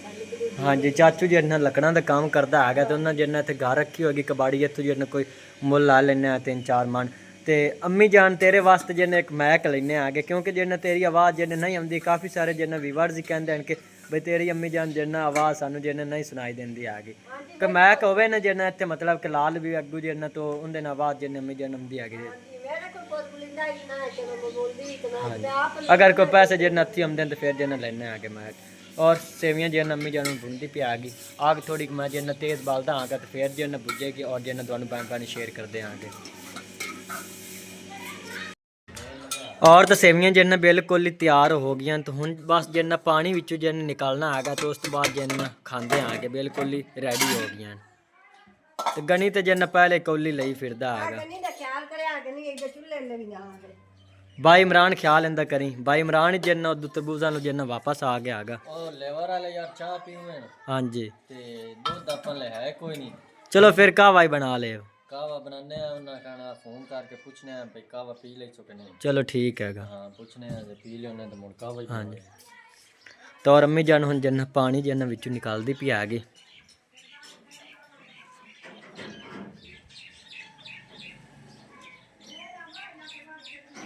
ਸਾਨੂੰ ਕਿਹੜੀ हाँ जी चाचू जिन्ना लकड़ां दा काम करदा हैगा ते उन्हां जिन्ना इत्थे घर रखी होगी कबाड़ी इत्थों जिन्ना कोई मुੱਲ ला लैने आ 3-4 मन ते अम्मी जान तेरे वास्ते जिन्ना एक मैक लैने आगे क्योंकि जिन्ना तेरी आवाज़ जिन्ना नहीं आउंदी काफ़ी सारे जिन्ना व्यूअर्स ही कहंदे हन कि बई तेरी अम्मी जान जिन्ना आवाज़ सानू जिन्ना नहीं सुनाई देंदी आगे कि मैक होवे ना जिन्ना इत्थे मतलब कि लाल भी अग्गू जिन्ना तो उंदे नाल आवाज़ जिन्ना अम्मी जान आउंदी हैगी ਮੇਰੇ ਕੋਲ ਬਹੁਤ ਬੁਲਿੰਦਾ ਹੀ ਨਾ ਹੈ ਕਿ ਮੈਂ ਬੋਲਦੀ ਕਿ ਮੈਂ ਆਪ अगर कोई पैसे जिन्ना हत्थी आउंदे तो फिर जिन्ना लैने आगे मैक और सेवियां जिन्ना अम्मी जान बुनदी पी आगी आग थोड़ी मैं जिन्ना तेज़ बालदा आगा तो फिर जिन्ना बुझेगी और जिन्ना तुहानू पानी शेयर करदे आगे और तो सेवियां जिन्ना बिल्कुल ही तैयार हो गई तो हुण बस जिन्ना पानी विचों जिन्ना निकालना हैगा तो उस तो बाद जिन्ना खांदे आगे बिल्कुल ही रेडी हो गई तो गनी तो जिन्ना पहले कौली लई फिरदा हैगा ਨਹੀਂ ਦਾ ਖਿਆਲ ਕਰਿਆ ਕਿ ਨਹੀਂ ਇੱਕ ਚੁੱਲ੍ਹੇ ਲੈ ਵੀ ਨਾ ਆਵੇ भाई इमरान ख्याल इंदा करी भाई इमरान ही जिन्ना उदू तरबूजा नु जिन्ना वापस आ गया हैगा ਉਹ ਲੈਵਰ ਵਾਲੇ ਯਾਰ ਚਾਹ ਪੀਵੇਂ हाँ जी ਤੇ ਦੁੱਧ ਆਪਾਂ ਲੈ ਹੈ ਕੋਈ ਨਹੀਂ चलो फिर कहवा ही बना ले ਕਾਵਾ ਬਣਾਉਂਦੇ ਆ ਉਹਨਾਂ ਕਹਿਣਾ ਫੋਨ ਕਰਕੇ ਪੁੱਛਨੇ ਆ ਵੀ ਕਾਵਾ ਪੀ ਲੈ ਚੁੱਕੇ ਨੇ चलो ठीक हैगा ਹਾਂ ਪੁੱਛਨੇ ਆ ਜੇ ਪੀ ਲਿਓ ਨੇ ਤਾਂ ਮੁੜ ਕਾਵਾ ਹੀ हाँ जी तो और अम्मी जान हुण जिन्ना पानी जिन्ना विचों निकालदी पी आ गई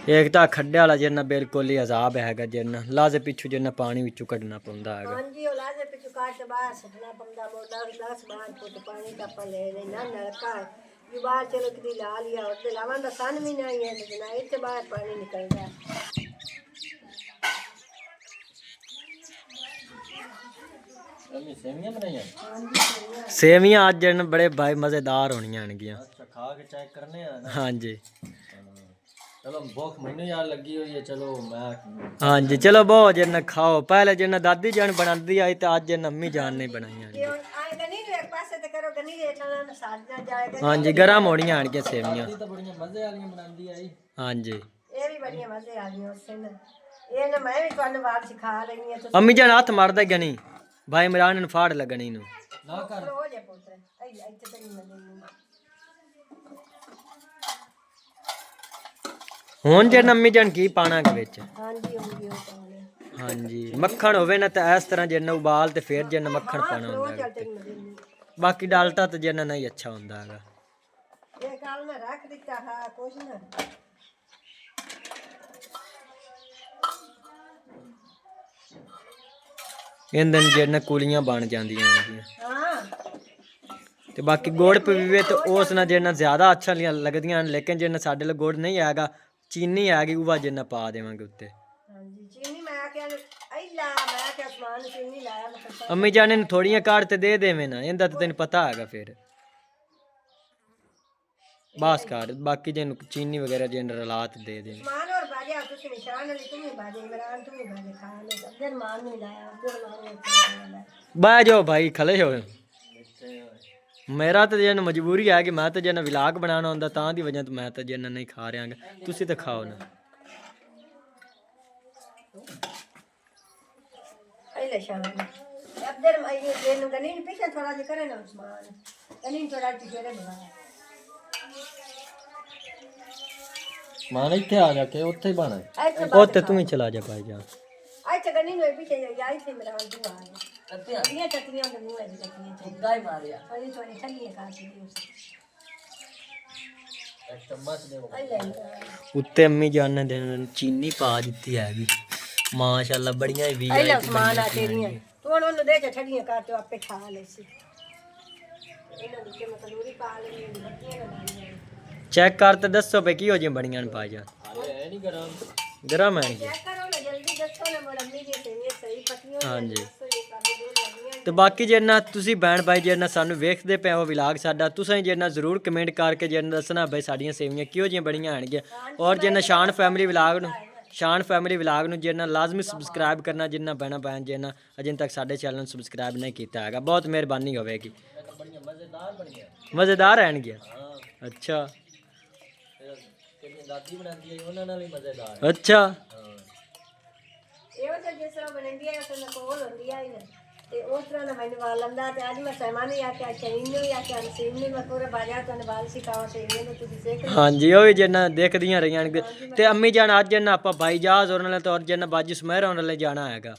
ਇੱਕ ਤਾਂ ਖੱਡੇ ਵਾਲਾ ਜਿੰਨਾ ਬਿਲਕੁਲ ਹੀ ਅਜ਼ਾਬ ਹੈਗਾ ਜਿੰਨਾ ਲਾਜ਼ੇ ਪਿੱਛੂ ਜਿੰਨਾ ਪਾਣੀ ਵਿੱਚੋਂ ਕੱਢਣਾ ਪੈਂਦਾ ਹੈਗਾ। ਹਾਂਜੀ ਉਹ ਲਾਜ਼ੇ ਪਿੱਛੋਂ ਕੱਟ ਬਾਹਰ ਸੱਟਣਾ ਪੰਦਾ ਮੋਦਾ 10-12 ਫੁੱਟ ਪਾਣੀ ਦਾ ਆਪਾਂ ਲੈ ਲੈਣਾ ਨਲਕਾ ਵੀ ਬਾਹਰ ਚਲੋ ਕਿਤੇ ਲਾ ਲਿਆ ਉਹਦੇ ਲਾਵਾਂ ਦਾ ਸਨ ਵੀ ਨਹੀਂ ਹੈ ਤੇ ਨਾ ਇੱਥੇ ਬਾਹਰ ਪਾਣੀ ਨਿਕਲਦਾ। अम्मी सेवियां बनाइयां? ਸੇਵੀਆਂ ਅੱਜ ਇਹਨਾਂ ਬੜੇ ਭਾਈ ਮਜ਼ੇਦਾਰ ਹੋਣੀਆਂ ਆਣਗੀਆਂ। अच्छा खा के चेक करने हैं ना। ਹਾਂਜੀ चलो भूख मैनू यार लगी हुई है। चलो मैं ਹਾਂਜੀ ਚਲੋ ਬਹੁਤ ਜਿੰਨਾ ਖਾਓ। ਪਹਿਲੇ ਜਿੰਨਾ ਦਾਦੀ ਜਾਨ ਬਣਾਉਂਦੀ ਆਈ ਤੇ ਅੱਜ ਜਿੰਨਾ ਅੰਮੀ ਜਾਨ ਨੇ ਬਣਾਈਆਂ ਇਹ ਆਏ ਗਨੀ ਨੂੰ ਇੱਕ ਪਾਸੇ ਤੇ ਕਰੋ ਗਨੀ ਦੇ ਨਾਲ ਸਾੜ ਨਾ ਜਾਏਗਾ। ਹਾਂਜੀ ਗਰਮ ਹੋਣੀਆਂ ਆਣਗੀਆਂ ਸੇਵੀਆਂ। तो बड़ियां मजे वाली बनांदी आई। ਹਾਂਜੀ ਇਹ ਵੀ ਬੜੀਆਂ ਮਜ਼ੇ ਆ ਗਈਆਂ ਉਸੇ ਨਾਲ ਇਹ ਨਾ ਮੈਂ ਵੀ ਤੁਹਾਨੂੰ ਬਾਅਦ ਸਿਖਾ ਰਹੀ ਹਾਂ ਤੁਸੀਂ ਅੰਮੀ ਜਾਨ ਹੱਥ ਮਾਰਦਾ ਗਣੀ ਭਾਈ ਇਮਰਾਨ ਨੂੰ ਫਾੜ ਲੱਗਣੀ ਨੂੰ। ना कर ਹੋ ਜਾ ਪੁੱਤਰ ਇੱਥੇ ਤੇ ਨਹੀਂ ਮਿਲਣੀ। ਹੁਣ ਜੇ ਅੰਮੀ ਜਾਨ ਕੀ ਪਾਣਾ ਦੇ ਵਿੱਚ? ਹਾਂਜੀ ਹੋਗੀ ਉਹ ਪਾਉਣੇ ਹਾਂਜੀ ਮੱਖਣ ਹੋਵੇ ਨਾ ਤਾਂ ਇਸ ਤਰ੍ਹਾਂ ਜਿੰਨਾ ਉਬਾਲ ਤੇ ਫਿਰ ਜਿੰਨਾ ਮੱਖਣ ਪਾਣਾ ਉਹ ਹੁੰਦਾ ਚੱਲ ਹੈਗਾ। ਤੇ ਨਹੀਂ ਮਿਲਣੀ। ਬਾਕੀ ਡਾਲਟਾ ਤਾਂ ਜਿੰਨਾ ਨਹੀਂ ਅੱਛਾ ਹੁੰਦਾ ਹੈਗਾ। ਇਹ ਕੱਲ ਮੈਂ ਰੱਖ ਦਿੱਤਾ ਹਾਂ ਕੁਛ ਨਾ ਇਹਨਾਂ ਦਿਨ ਜਿੰਨਾ ਕੁਲੀਆਂ ਬਣ ਜਾਂਦੀਆਂ ਹੋਣਗੀਆਂ। ਹਾਂ ਤੇ ਬਾਕੀ ਗੁੜ ਪੀਵੇ ਤੇ ਉਸ ਨਾਲ ਜਿੰਨਾ ਜ਼ਿਆਦਾ ਅੱਛਾ ਲੱਗਦੀਆਂ ਲੇਕਿਨ ਜਿੰਨਾ ਸਾਡੇ ਲਈ ਗੁੜ ਨਹੀਂ ਹੈਗਾ ਚੀਨੀ ਹੈਗੀ ਉਹ ਜਿੰਨਾ ਪਾ ਦੇਵਾਂਗੇ ਉੱਤੇ। ਹਾਂਜੀ ਚੀਨੀ ਮੈਂ ਕਿਹਾ ਐਲਾ ਮੈਂ ਕਿਹਾ ਸਮਾਨ ਚੀਨੀ ਲਾਇਆ ਮੈਂ ਕਿਹਾ ਅੰਮੀ ਜਾਨ ਨੂੰ ਥੋੜੀਆਂ ਕਾੜ ਤੇ ਦੇ ਦੇਵੇਂ ਨਾ ਇਹਦਾ ਤਾਂ ਤੈਨੂੰ ਪਤਾ ਹੈਗਾ ਫਿਰ ਬਸ ਕਰ ਬਾਕੀ ਜਿਹਨੂੰ ਚੀਨੀ ਵਗੈਰਾ ਜਿਹਨ ਰਲਾਤ ਦੇ ਦੇ। ਸਮਾਨ ਹੋਰ ਬਾਜਿਆ ਤੁਸੀਂ ਨਿਸ਼ਾਨ ਵਾਲੀ ਤੂੰ ਵੀ ਬਾਜੇ ਇਮਰਾਨ ਤੂੰ ਵੀ ਬਾਜੇ ਖਾ ਲੈ ਅੱਧਰ ਮਾਨ ਨਹੀਂ ਲਾਇਆ ਅੱਧਰ ਮਾਨ ਨੇ ਬਹਿ ਜਾਓ ਭਾਈ ਖਲੇ ਹੋਏ। ਮੇਰਾ ਤਾਂ ਜਿਹਨ ਮਜਬੂਰੀ ਹੈ ਕਿ ਮੈਂ ਤਾਂ ਜਿਹਨ ਵਿਲਾਗ ਬਣਾਉਣਾ ਹੁੰਦਾ ਤਾਂ ਦੀ ਵਜ੍ਹਾ ਤੋਂ ਮੈਂ ਤਾਂ ਜਿਹਨ ਨਹੀਂ ਖਾ ਰਿਹਾਗਾ। ਤੁਸੀਂ ਤਾਂ ਖਾਓ ਨਾ। ਐਲੇ ਸ਼ਾਨ ਅੱਧਰ ਮੈਂ ਇਹ ਨੂੰ ਗਨੀ ਨੂੰ ਪਿੱਛੇ ਥੋੜਾ ਜਿਹਾ ਕਰੇ ਨਾ ਸਮਾਨ ਗਨੀ ਥੋੜਾ ਜਿਹਾ ਬਣਾਇਆ मान इत्थे आ जाके उत्थे ही बना। ਇੱਥੇ ਉੱਥੇ ਤੂੰ ਹੀ ਚਲਾ ਜਾ ਭਾਈ ਜਾਨ। ਇੱਥੇ ਗਨੀ ਨੂੰ ਪਿੱਛੇ ਜਾਈ ਸੀ ਇਮਰਾਨ ਤੂੰ ਆ ਗਿਆ ਇਹ ਚਟਨੀਆਂ ਦੇ ਮੂੰਹ ਵਿੱਚ ਚਟਨੀਆਂ ਚੰਗਾ ਹੀ ਮਾਰਿਆ ਥੋੜੀ ਥੋੜੀ ਠੰਡੀਆਂ ਖਾ ਸੀ एक चम्मच दे ਐਲੇ ਉੱਤੇ ਅੰਮੀ ਜਾਨ ਨੇ ਦਿਨ ਚੀਨੀ ਪਾ ਦਿੱਤੀ ਹੈਗੀ ਮਾਸ਼ਾਅੱਲਾ ਬੜੀਆਂ ਹੀ ਵੀ ਐਲੇ ਸਮਾਨ ਆ ਤੇਰੀਆਂ ਤੂੰ ਹੁਣ ਉਹਨੂੰ ਦੇ ਕੇ ਠੰਡੀਆਂ ਕਰ ਤੇ ਆਪੇ ਖਾ ਲੈ ਸੀ ਇਹਨਾਂ ਵਿੱਚ ਮੈਂ ਤੰਦੂਰੀ ਪਾ ਲੈਣੀ ਬੱਤੀਆਂ ਲਗਾਈਆਂ ਚੈੱਕ ਕਰ ਤੇ ਦੱਸੋ ਪਈ ਕੀ ਹੋ ਜੀ ਬੜੀਆਂ ਨੇ ਭਾਈ ਜਾਨ। अरे है नहीं गरम। ਗਰਮ ਹੈ ਚੈੱਕ ਕਰੋ ਨਾ ਜਲਦੀ ਦੱਸੋ ਨਾ ਮੜਮੀ ਦੀ ਸੇਵੀਆਂ ਸਹੀ ਪੱਕੀਆਂ ਹਾਂਜੀ ਦੱਸੋ ਇਹ ਕਾਬੇ ਦੋ ਲੱਗੀਆਂ ਤੇ ਬਾਕੀ ਜਿੰਨਾ ਤੁਸੀਂ ਭੈਣ ਭਾਈ ਜਿੰਨਾ ਸਾਨੂੰ ਵੇਖਦੇ ਪਏ ਹੋ ਵਿਲਾਗ ਸਾਡਾ ਤੁਸੀਂ ਜਿੰਨਾ ਜ਼ਰੂਰ ਕਮੈਂਟ ਕਰਕੇ ਜਿੰਨਾ ਦੱਸਣਾ ਬਈ ਸਾਡੀਆਂ ਸੇਵੀਆਂ ਕਿਹੋ ਜਿਹੀਆਂ ਬੜੀਆਂ ਆਣਗੀਆਂ ਔਰ ਜਿੰਨਾ ਸ਼ਾਨ ਫੈਮਿਲੀ ਵਿਲਾਗ ਨੂੰ ਜਿੰਨਾ ਲਾਜ਼ਮੀ ਸਬਸਕ੍ਰਾਈਬ ਕਰਨਾ ਜਿੰਨਾ ਭੈਣਾਂ ਭੈਣ ਜਿੰਨਾ ਅਜੇ ਤੱਕ ਸਾਡੇ ਚੈਨਲ ਨੂੰ ਸਬਸਕ੍ਰਾਈਬ ਨਹੀਂ ਕੀਤਾ ਹੈਗਾ ਬਹੁਤ ਮਿਹਰਬਾਨੀ ਹੋਵੇਗੀ। बड़ियां मजेदार बनी है। ਮਜ਼ੇਦਾਰ ਰਹਿਣਗੀਆਂ। हाँ ਅੱਛਾ तेरी दादी बनांदी है उन्हां नाल ही मजेदार। ਅੱਛਾ हाँ ਇਹੋ ਜਿਹਾ ਜਿਸ ਤਰ੍ਹਾਂ ਬਣਦੀ ਹੈ ਉਸ ਨਾਲ ਕੋਲ ਹੁੰਦੀ ਆ ਨਾ ਤੇ ਉਸ ਤਰ੍ਹਾਂ ਦਾ ਮੈਨੂੰ ਵਾਲ ਲੰਦਾ ਤੇ ਅੱਜ ਮੈਂ ਸਹਿਮਾਨੀ ਆ ਕੇ ਚੈਨ ਨੂੰ ਆ ਕੇ ਨਸੀਬ ਨੇ ਮੈਂ ਪੂਰੇ ਬਾਜ਼ਾਰ ਤੋਂ ਵਾਲ ਸਿਖਾਉ ਤੇ ਇਹਨੂੰ ਤੁਸੀਂ ਸਿੱਖ ਹਾਂਜੀ ਉਹ ਵੀ ਜਿੰਨਾ ਦੇਖਦੀਆਂ ਰਹੀਆਂ ਨੇ ਤੇ ਅੰਮੀ ਜਾਨ ਅੱਜ ਜਿੰਨਾ ਆਪਾਂ ਭਾਈ ਜਹਾਜ਼ ਉਹਨਾਂ ਨਾਲ ਤੇ ਔਰ ਜਿੰਨਾ ਬਾਜੀ ਸਮਹਿਰ ਉਹਨਾਂ ਲਈ ਜਾਣਾ ਹੈਗਾ।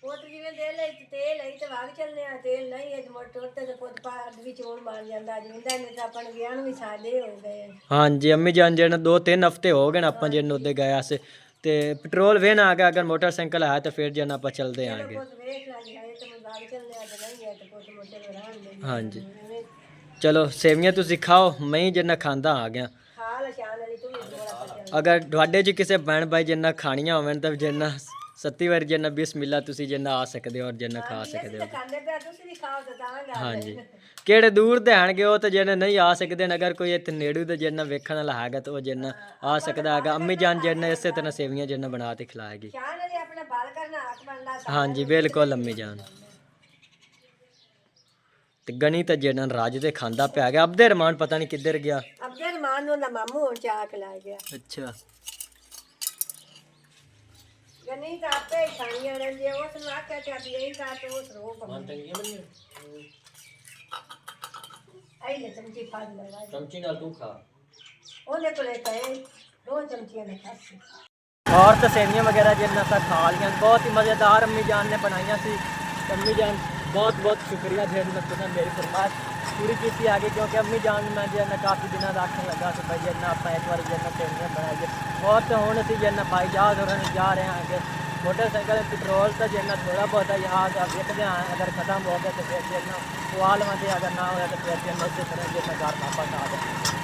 ਉਹ ਤੇ ਜਿਵੇਂ ਦੇ ਲਈ ਤੇਲ ਲਈ ਤੇ ਵਾਗ ਚੱਲਨੇ ਆ ਤੇਲ ਨਹੀਂ ਇਹ ਮੋਟਰ ਤੇ ਪੁੱਤ ਪਾਦ ਵਿੱਚ ਹੋਣ ਮਾਰ ਜਾਂਦਾ ਜਿੰਦਾ ਨੇ ਤਾਂ ਆਪਾਂ ਨੂੰ ਵਿਆਹ ਨੂੰ ਵੀ ਸਾਡੇ ਹੋ ਗਏ। ਹਾਂਜੀ ਅੰਮੀ ਜਾਨ ਜਿਹੜਾ 2-3 ਹਫ਼ਤੇ ਹੋ ਗਏ ਨੇ ਆਪਾਂ ਜਿਹਨੂੰ ਉੱਦੇ ਗਏ ਸੀ ਤੇ ਪੈਟਰੋਲ ਵੇਨ ਆ ਗਿਆ ਅਗਰ ਮੋਟਰਸਾਈਕਲ ਹੈ ਤਾਂ ਫਿਰ ਜਨ ਆਪਾਂ ਚੱਲਦੇ ਆਂਗੇ। ਪੁੱਤ ਵੇਖ ਲੈ ਜੀ ਤੇ ਮੈਂ ਵਾਗ ਚੱਲਨੇ ਆ ਤੇ ਨਹੀਂ ਹੈ ਤੇ ਪੁੱਤ ਮੋਟਰ ਰਹਿਣ ਦੇ ਹਾਂਜੀ ਚਲੋ ਸੇਵੀਆਂ ਤੁਸੀਂ ਖਾਓ ਮੈਂ ਹੀ ਜਿੰਨਾ ਖਾਂਦਾ ਆ ਗਿਆ। ਖਾ ਲੈ ਸ਼ਾਨ ਵਾਲੀ ਤੂੰ ਵੀ ਥੋੜਾ ਪਾ ਅਗਰ ਤੁਹਾਡੇ 'ਚ ਕਿਸੇ ਭੈਣ ਭਾਈ ਜਿੰਨਾ ਖਾਣੀਆਂ ਹੋਵਣ ਤਾਂ ਜਿੰਨਾ 37 ਵਾਰ ਜਿੰਨਾ ਬਿਸਮਿਲ੍ਲਾ ਤੁਸੀਂ ਜਿੰਨਾ ਆ ਸਕਦੇ ਹੋ ਔਰ ਜਿੰਨਾ ਖਾ ਸਕਦੇ ਹੋ। ਖਾਂਦੇ ਪਿਆ ਤੁਸੀਂ ਵੀ ਖਾਓ ਤੇ ਤਾਂ ਗੱਲ ਹਾਂਜੀ ਕਿਹੜੇ ਦੂਰ ਦੇ ਆਣਗੇ ਉਹ ਤਾਂ ਜਿਹਨੇ ਨਹੀਂ ਆ ਸਕਦੇ ਨੇ ਅਗਰ ਕੋਈ ਇੱਥੇ ਨੇੜੂ ਦੇ ਜਿੰਨਾ ਵੇਖਣ ਵਾਲਾ ਹੈਗਾ ਤਾਂ ਉਹ ਜਿੰਨਾ ਆ ਸਕਦਾ ਹੈਗਾ। ਅੰਮੀ ਜਾਨ ਜਿੰਨਾ ਇਸੇ ਤਰ੍ਹਾਂ ਸੇਵੀਆਂ ਜਿੰਨਾ ਬਣਾ ਕੇ ਖਿਲਾਏਗੀ। ਸ਼ਾਨ ਵਾਲੀ ਆਪਣਾ ਬਾਲ ਕਰਨਾ ਹੱਕ ਬਣਦਾ ਹਾਂਜੀ ਬਿਲਕੁਲ ਅੰਮੀ ਜਾਨ ਤੇ ਗਣੀ ਤਾਂ ਜਿੰਨਾ ਰਾਜ ਦੇ ਖਾਂਦਾ ਪਿਆ ਗਿਆ। ਅਬਦੇ ਰਮਾਨ ਪਤਾ ਨਹੀਂ ਕਿੱਧਰ ਗਿਆ। ਅਬਦੇ ਰਮਾਨ ਨੂੰ ਦਾ ਮਾਮੂ ਹੁਣ ਚਾਕ ਲਾ ਗਿਆ ਅੱਛਾ ਗਨੀ ਤਾਂ ਆਪੇ ਹੀ ਖਾਣੀਆਂ ਨੇ ਜੇ ਉਸ ਨੂੰ ਆਖਿਆ ਕਿ ਅਭੀ ਇਹ ਤਾਂ ਤੇ ਉਸ ਰੋ ਪਾ टंगियां बनी ਆਈ ਲੈ ਚਮਚੀ ਫੜ ਲੈ चमची नाल तू खा। ਉਹਦੇ ਕੋਲੇ ਕਹੇ 2 ਚਮਚੀਆਂ ਨੇ ਖਾਸੀ और तो सेवियाँ वगैरह जिन्ना सा खा लिया बहुत ही मज़ेदार अम्मी जान ने बनाई सी। अम्मी जान बहुत बहुत शुक्रिया जी तुमने मेरी फरमाइश पूरी की आगे क्योंकि अम्मी जान मैं जो काफ़ी दिनों का आखन लगा तो भाई जो आप एक बार जो ट्रेनियाँ बनाइए और तो हूँ असी जो भाई जहाज और जा रहे हैं कि मोटरसाइकिल पेट्रोल तो जो थोड़ा बहुत यहाँ देखते हैं अगर ख़त्म हो गया तो फिर जो सवाल वहाँ अगर ना हो तो फिर जो इस तरह जो घर वापस आ जाए।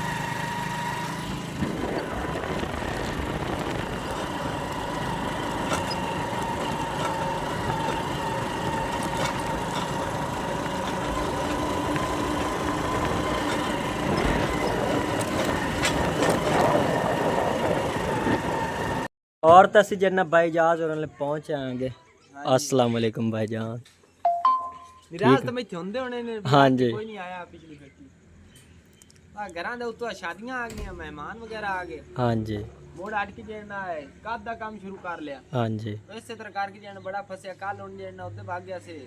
और तो असं जन्ना भाई जहाज और पहुंच आएंगे। अस्सलाम वालेकुम भाईजान। निराश तो मैं होंदे होने ने हाँ जी। कोई नहीं आया पिछली फैक्ट्री आ घरां दे उत्तों शादियां आ गईਆਂ मेहमान वगैरह आ गए हाँ जी मोड़ अटक जेना है कद दा काम शुरू कर लिया हाँ जी इसे तरह करके जेना बड़ा फसया कल हुन जेना उते भाग गया से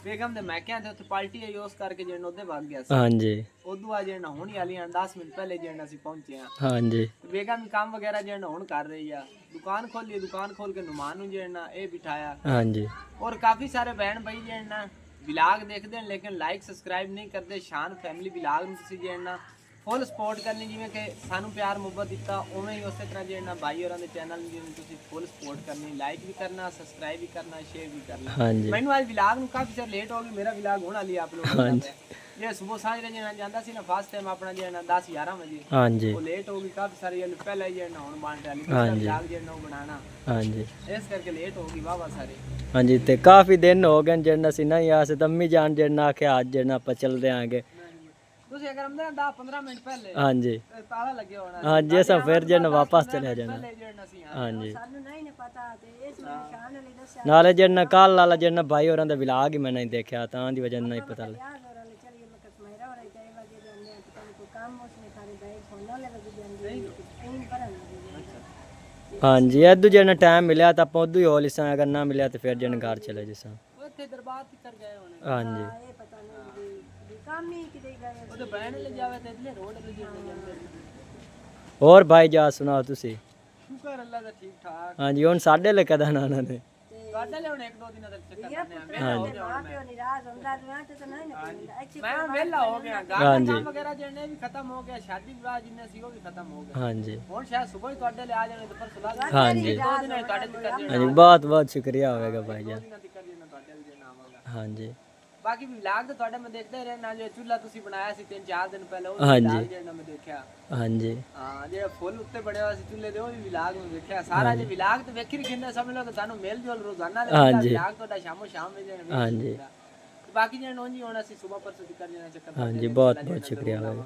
बेगम दे मैकियां ते उत्ते पार्टी यूज करके जेना उते भाग गया से हाँ जी उदू आ जेना हुन वाली 10 मिनट पहले जेना सी पहुंचे हैं हाँ जी बेगम काम वगैरह जेना हुन कर रही है दुकान खोली दुकान खोल के नुमान जेना ए बिठाया हाँ जी और काफी सारे बहन भाई जेना विलाग देखते हैं लेकिन लाइक सब्सक्राइब नहीं करते शान फैमिली विलाग ਨੂੰ ਤੁਸੀਂ ਜਿਹੜਾ ਫੁੱਲ ਸਪੋਰਟ ਕਰਨੀ ਜਿਵੇਂ ਕਿ ਸਾਨੂੰ ਪਿਆਰ ਮੁਹੱਬਤ ਦਿੱਤਾ ਉਵੇਂ ਹੀ ਉਸੇ ਤਰ੍ਹਾਂ ਜਿਹੜਾ ਭਾਈ ਹੋਰਾਂ ਦੇ ਚੈਨਲ ਨੂੰ ਜਿਵੇਂ ਤੁਸੀਂ ਫੁੱਲ ਸਪੋਰਟ ਕਰਨੀ ਲਾਈਕ ਵੀ ਕਰਨਾ ਸਬਸਕ੍ਰਾਈਬ ਵੀ ਕਰਨਾ ਸ਼ੇਅਰ ਵੀ ਕਰਨਾ हाँ जी ਮੈਨੂੰ ਅੱਜ ਵਿਲਾਗ ਨੂੰ ਕਾਫੀ ਸਾਰ ਲੇਟ ਹੋ ਗਈ ਮੇਰਾ ਵਿਲਾਗ ਹੋਣ ਵਾਲੀ ਅਪਲੋਡ हाँ जी ਜੇ ਸਵੇਰ ਸਾਂਝ ਜਿਹੜਾ ਜਾਂਦਾ ਸੀ ਨਾ ਫਸਟ ਟਾਈਮ ਆਪਣਾ ਜਿਹੜਾ 10 11 ਵਜੇ हाँ जी ਉਹ ਲੇਟ ਹੋ ਗਈ ਕਾਫੀ ਸਾਰੇ ਜਿਹੜੇ ਪਹਿਲਾਂ ਹੀ ਜਿਹੜਾ ਹੁਣ ਬਣ ਵਾਲੀ ਹਾਂਜੀ। ਵਿਲਾਗ ਜਿਹੜਾ ਉਹ ਬਣਾਉਣਾ हाँ जी ਇਸ ਕਰਕੇ ਲੇਟ ਹੋ ਗਈ ਵਾਵਾ ਸਾਰੇ हाँ जी तो काफ़ी दिन हो गए जन्ना सी नहीं आ सकता अम्मी जान जन्ना आखे आज जन्ना आप चलते आगे ਤੁਸੀਂ ਅਗਰ ਅੰਦਰ 10 15 ਮਿੰਟ ਪਹਿਲੇ हाँ जी ਤਾਲਾ ਲੱਗਿਆ ਹੋਣਾ हाँ जी ऐसा फिर जन्ना वापस चले जाना ਪਹਿਲੇ ਜਿਹੜਾ ਸੀ हाँ जी ਸਾਨੂੰ ਨਹੀਂ ਨੇ ਪਤਾ ਤੇ ਇਸ ਨਿਸ਼ਾਨ ਵਾਲੀ ਦੱਸਿਆ नाले जन्ना काल लाला जन्ना भाई और विलाग ही मैं नहीं देखा था दी वजह नहीं पता लगा ਯਾਦ ਹੋ ਰਹੀ ਚਲੀਏ ਮੈਂ ਕਸਮਾਇਰਾ ਹੋ ਰਹੀ ਚਾਹੇ ਵਜੇ ਜਾਂਦੇ ਆ ਤੇ ਕੋਈ ਕੰਮ ਉਸਨੇ ਸਾਰੇ ਬੈਗ ਫੋਨਾਂ ਲੈ ਵਜੇ ਜਾਂਦੇ ਨਹੀਂ ਭਰਨ हाँ जी अदू जन्ना टाइम मिला तो आप उदू ही हो लिसा अगर ना मिला तो फिर जन घर चले जिसा ਉੱਥੇ ਦਰਬਾਰ ਤੇ ਕਰ ਗਏ ਹੋਣੇ हाँ जी ਇਹ ਪਤਾ ਨਹੀਂ ਵੀ ਕੰਮ ਹੀ ਕਿਤੇ ਗਏ ਉਹ ਤੇ ਬਹਿਣ ਲੈ ਜਾਵੇ ਤੇ ਇਧਰਲੇ ਰੋਡ ਲੈ ਜਾਂਦੇ और भाई जा सुनाओ तुसी ਸ਼ੁਕਰ ਅੱਲਾ ਦਾ ਠੀਕ ਠਾਕ हाँ जी हुन साढ़े ले कदा ना ने ਸਾਡੇ ਲੈ ਹੁਣ ਇੱਕ ਦੋ ਦਿਨਾਂ ਤੱਕ ਚੱਕਰ ਕਰਨੇ ਆ ਹਾਂ ਮਾਂ ਪਿਓ ਨਿਰਾਸ਼ ਹੁੰਦਾ ਤੇ ਤਾਂ ਨਹੀਂ ਨਾ ਪੈਂਦਾ ਇੱਥੇ ਮੈਂ ਵਿਹਲਾ ਹੋ ਗਿਆ ਘਰ ਦਾ ਕੰਮ ਵਗੈਰਾ ਜਿਹੜੇ ਵੀ ਖਤਮ ਹੋ ਗਿਆ ਸ਼ਾਦੀ ਵਿਆਹ ਜਿੰਨੇ ਸੀ ਉਹ ਵੀ ਖਤਮ ਹੋ ਗਿਆ हाँ जी ਹੁਣ ਸ਼ਾਇਦ ਸਵੇਰ ਹੀ ਤੁਹਾਡੇ ਲਈ ਆ ਜਾਣੇ ਤੇ ਪਰਸੋਂ ਲਾ हाँ जी ਦੋ ਦਿਨਾਂ ਹੀ ਤੁਹਾਡੇ ਤੱਕ हाँ जी बहुत बहुत शुक्रिया होगा भाई जान ਦਿਨਾਂ ਤੱਕ ਜਿਹੜਾ ਤੁਹਾਡੇ ਲਈ ਦੇਣਾ ਆਵਾਂਗਾ हाँ जी ਬਾਕੀ ਵਲੌਗ ਤਾਂ ਤੁਹਾਡੇ ਮੈਂ ਦੇਖਦਾ ਹੀ ਰਹਿਣਾ ਜੋ ਚੁੱਲ੍ਹਾ ਤੁਸੀਂ ਬਣਾਇਆ ਸੀ 3-4 ਦਿਨ ਪਹਿਲਾਂ ਉਹ ਹਾਂਜੀ। ਵਲੌਗ ਜਿਹੜਾ ਮੈਂ ਦੇਖਿਆ हाँ जी ਹਾਂ ਜਿਹੜਾ ਫੁੱਲ ਉੱਤੇ ਬਣਿਆ ਹੋਇਆ ਸੀ ਚੁੱਲ੍ਹੇ ਦੇ ਉਹ ਵੀ ਵਲੌਗ ਨੂੰ ਦੇਖਿਆ ਸਾਰਾ ਜੇ ਵਲੌਗ ਤੇ ਵੇਖੀ ਰਖਿੰਦਾ ਸਮਝ ਲਓ ਕਿ ਤੁਹਾਨੂੰ ਮੇਲ ਜੋਲ ਰੋਜ਼ਾਨਾ ਦੇ ਹਾਂਜੀ। ਵਲੌਗ ਤੁਹਾਡਾ ਸ਼ਾਮੋ ਸ਼ਾਮ ਵਿੱਚ ਜਿਹੜਾ हाँ जी ਬਾਕੀ ਜਿਹੜਾ ਉਂਝ ਹੀ ਹੁਣ ਅਸੀਂ ਸਵੇਰ ਪਰਸੋਂ ਦੀ ਕਰ ਜਾਣਾ ਚੱਕਰ हाँ जी बहुत बहुत शुक्रिया होगा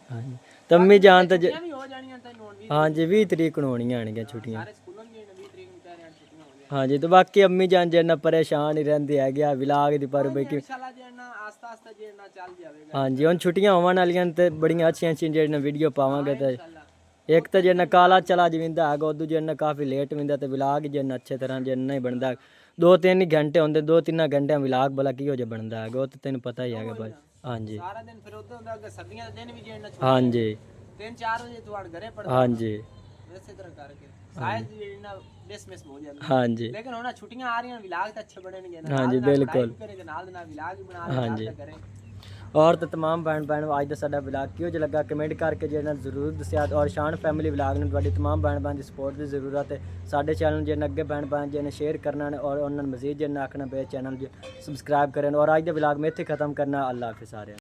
हाँ जी तो अम्मी जान तो ਛੁੱਟੀਆਂ ਵੀ ਹੋ ਜਾਣੀਆਂ ਤੈਨੂੰ ਹੁਣ ਵੀ हाँ जी 20 तरीक ਨੂੰ ਹੋਣੀਆਂ ਆਣਗੀਆਂ ਛੁੱਟੀਆਂ ਸਾਰੇ ਸਕੂਲਾਂ ਦੀਆਂ 20 ਤਰੀਕ ਨੂੰ ਕਹਿ ਰਹੇ ਹਨ ਛੁੱਟੀਆਂ ਹੋ ਗਈਆਂ हाँ जी तो बाकी अम्मी जान जन्ना परेशान ही रहंदी है गया विलाग दी पर भाई कि ਇਨਸ਼ਾਅੱਲਾ ਜਿਹੜਾ ਆਸਤਾ ਆਸਤਾ ਜਿਹੜਾ ਚੱਲ ਜਾਵੇਗਾ हाँ जी हुन छुट्टियां होवन वालियां ते बड़ियां अच्छियां अच्छियां जेहड़ियां वीडियो पावांगे ते ਇਨਸ਼ਾਅੱਲਾ एक तो जन्ना काला चला जविंदा है उदू जन्ना काफ़ी लेट विंदा ते विलाग जन्ना अच्छे तरह जन्ना नहीं बनदा 2-3 घंटे होंदे 2-3 घंटे विलाग भला की हो जा बनदा है वो तो तेन पता ही है भाई हाँ जी ਸਾਰਾ ਦਿਨ ਫਿਰ ਉਦੋਂ ਹੁੰਦਾ ਕਿ ਸਰਦੀਆਂ ਦੇ ਦਿਨ ਵੀ ਜਿਹੜਾ हाँ जी 3-4 ਵਜੇ ਤੁਹਾਡੇ ਘਰੇ ਪੜਦਾ हाँ जी ਇਸੇ ਤਰ੍ਹਾਂ ਕਰਕੇ ਸ਼ਾਇਦ ਜਿਹੜੀ ਨਾ ਮਿਸ ਹੋ ਜਾਂਦੀ हाँ जी ਲੇਕਿਨ ਹੁਣ ਛੁੱਟੀਆਂ ਆ ਰਹੀਆਂ ਵਿਲਾਗ ਤਾਂ ਅੱਛੇ ਬਣਨਗੇ ਨਾ हाँ जी बिल्कुल ਕਰੇ ਨਾਲ ਦੇ ਨਾਲ ਵਿਲਾਗ ਵੀ ਬਣਾ हाँ ਲੈ जी। ਨਾਲ ਕਰੇ और तो तमाम भैन भैन अज का साडा विलाग किहो जिहा लगा कमेंट करके जे जरूर दस्या और शान फैमिली विलाग ने तुहाडी तमाम भैन भैन की सपोर्ट की जरूरत है साडे चैनल जे अगे भैन भैन जे शेयर करना ने और उन्होंने मजीद जे आखना पे चैनल सबसक्राइब करें और अज का विलाग में इत्थे खत्म करना अल्लाह हाफिज़ सारे